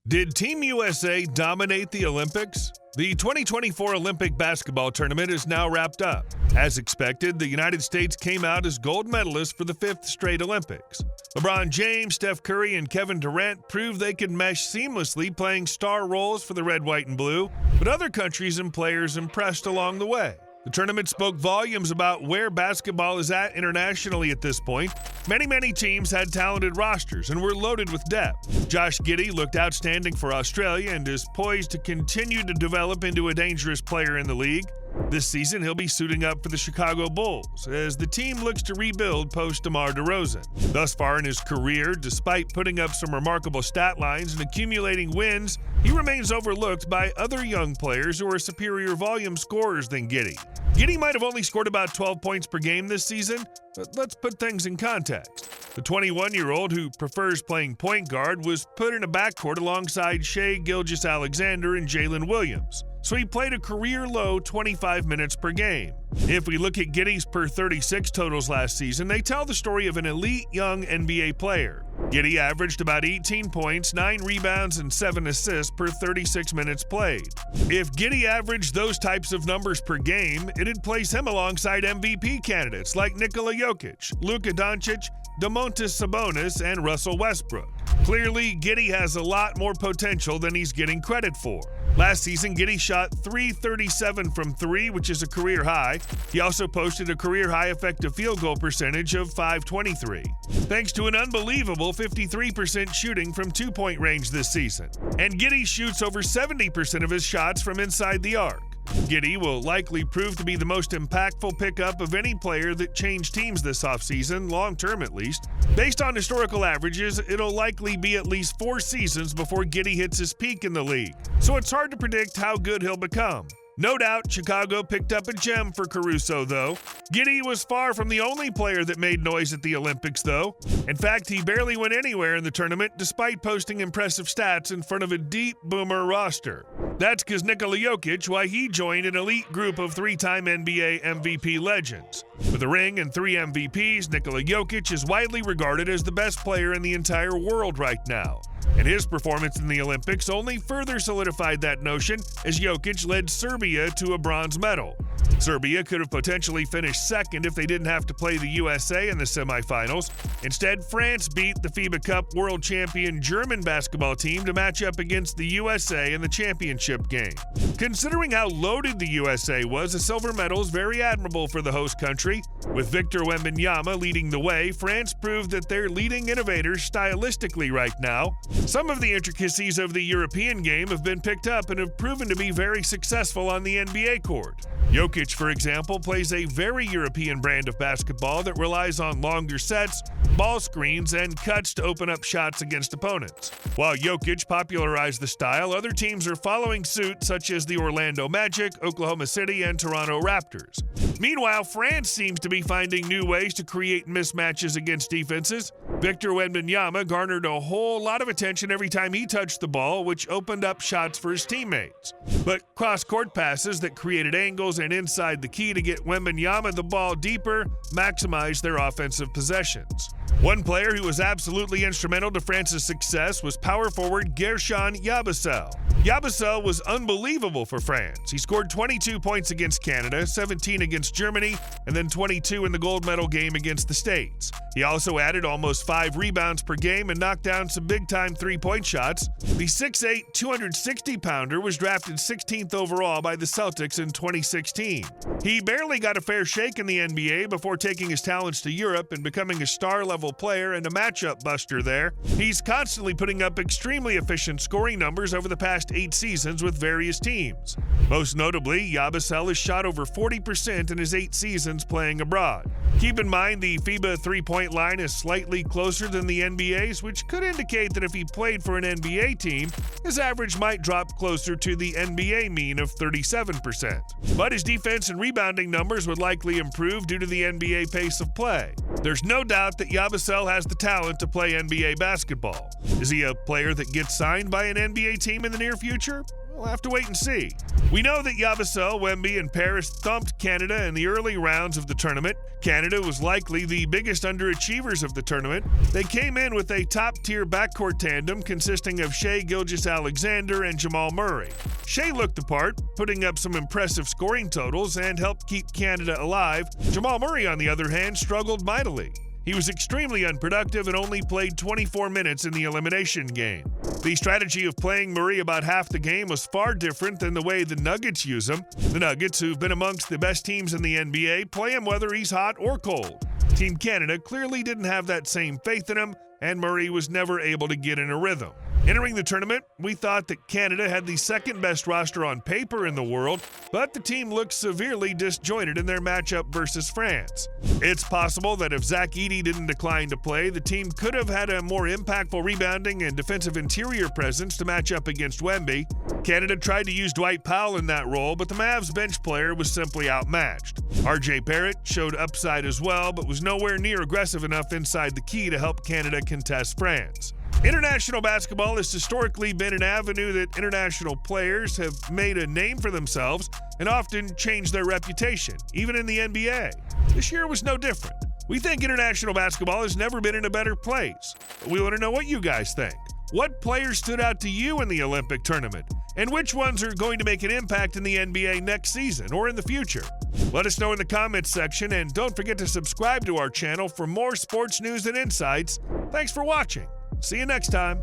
Did Team USA dominate the Olympics? The 2024 Olympic basketball tournament is now wrapped up. As expected, the United States came out as gold medalists for the fifth straight Olympics. LeBron James, Steph Curry, and Kevin Durant proved they could mesh seamlessly playing star roles for the red, white, and blue, but other countries and players impressed along the way. The tournament spoke volumes about where basketball is at internationally at this point. Many teams had talented rosters and were loaded with depth. Josh Giddey looked outstanding for Australia and is poised to continue to develop into a dangerous player in the league. This season, he'll be suiting up for the Chicago Bulls as the team looks to rebuild post-DeMar DeRozan. Thus far in his career, despite putting up some remarkable stat lines and accumulating wins, he remains overlooked by other young players who are superior volume scorers than Giddey. Giddey might have only scored about 12 points per game this season, but let's put things in context. The 21-year-old who prefers playing point guard was put in a backcourt alongside Shai Gilgeous-Alexander and Jalen Williams, so he played a career-low 25 minutes per game. If we look at Giddey's per 36 totals last season, they tell the story of an elite young NBA player. Giddey averaged about 18 points, 9 rebounds, and 7 assists per 36 minutes played. If Giddey averaged those types of numbers per game, it'd place him alongside MVP candidates like Nikola Jokic, Luka Doncic, Domantas Sabonis, and Russell Westbrook. Clearly, Giddey has a lot more potential than he's getting credit for. Last season, Giddey shot .337 from 3, which is a career high. He also posted a career-high effective field goal percentage of .523, thanks to an unbelievable 53% shooting from two-point range this season. And Giddey shoots over 70% of his shots from inside the arc. Giddey will likely prove to be the most impactful pickup of any player that changed teams this offseason, long-term at least. Based on historical averages, it'll likely be at least 4 seasons before Giddey hits his peak in the league, so it's hard to predict how good he'll become. No doubt, Chicago picked up a gem for Caruso, though. Giddey was far from the only player that made noise at the Olympics, though. In fact, he barely went anywhere in the tournament despite posting impressive stats in front of a deep boomer roster. That's because Nikola Jokic, why he joined an elite group of 3-time NBA MVP legends. With a ring and 3 MVPs, Nikola Jokic is widely regarded as the best player in the entire world right now. And his performance in the Olympics only further solidified that notion as Jokic led Serbia to a bronze medal. Serbia could have potentially finished second if they didn't have to play the USA in the semifinals. Instead, France beat the FIBA Cup world champion German basketball team to match up against the USA in the championship game. Considering how loaded the USA was, a silver medal is very admirable for the host country. With Victor Wembanyama leading the way, France proved that they're leading innovators stylistically right now. Some of the intricacies of the European game have been picked up and have proven to be very successful on the NBA court. Jokic, for example, plays a very European brand of basketball that relies on longer sets, ball screens, and cuts to open up shots against opponents. While Jokic popularized the style, other teams are following suit, such as the Orlando Magic, Oklahoma City, and Toronto Raptors. Meanwhile, France seems to be finding new ways to create mismatches against defenses. Victor Wembanyama garnered a whole lot of attention every time he touched the ball, which opened up shots for his teammates. But cross-court passes that created angles and inside the key to get Wembanyama the ball deeper maximized their offensive possessions. One player who was absolutely instrumental to France's success was power forward Guerschon Yabusele. Yabusele was unbelievable for France. He scored 22 points against Canada, 17 against Germany, and then 22 in the gold medal game against the States. He also added almost 5 rebounds per game and knocked down some big-time three-point shots. The 6'8", 260-pounder was drafted 16th overall by the Celtics in 2016. He barely got a fair shake in the NBA before taking his talents to Europe and becoming a star-level player and a matchup buster there. He's constantly putting up extremely efficient scoring numbers over the past 8 seasons with various teams. Most notably, Yabusele has shot over 40% in his 8 seasons playing abroad. Keep in mind the FIBA three-point line is slightly closer than the NBA's, which could indicate that if he played for an NBA team, his average might drop closer to the NBA mean of 37%. But his defense and rebounding numbers would likely improve due to the NBA pace of play. There's no doubt that Yabusele has the talent to play NBA basketball. Is he a player that gets signed by an NBA team in the near future? We'll have to wait and see. We know that Yabusele, Wemby, and Paris thumped Canada in the early rounds of the tournament. Canada was likely the biggest underachievers of the tournament. They came in with a top-tier backcourt tandem consisting of Shai Gilgeous-Alexander and Jamal Murray. Shai looked the part, putting up some impressive scoring totals and helped keep Canada alive. Jamal Murray, on the other hand, struggled mightily. He was extremely unproductive and only played 24 minutes in the elimination game. The strategy of playing Murray about half the game was far different than the way the Nuggets use him. The Nuggets, who've been amongst the best teams in the NBA, play him whether he's hot or cold. Team Canada clearly didn't have that same faith in him, and Murray was never able to get in a rhythm. Entering the tournament, we thought that Canada had the second-best roster on paper in the world, but the team looked severely disjointed in their matchup versus France. It's possible that if Zach Giddey didn't decline to play, the team could have had a more impactful rebounding and defensive interior presence to match up against Wemby. Canada tried to use Dwight Powell in that role, but the Mavs bench player was simply outmatched. RJ Barrett showed upside as well, but was nowhere near aggressive enough inside the key to help Canada contest France. International basketball has historically been an avenue that international players have made a name for themselves and often changed their reputation, even in the NBA. This year was no different. We think international basketball has never been in a better place. We want to know what you guys think. What players stood out to you in the Olympic tournament? And which ones are going to make an impact in the NBA next season or in the future? Let us know in the comments section, and don't forget to subscribe to our channel for more sports news and insights. Thanks for watching. See you next time.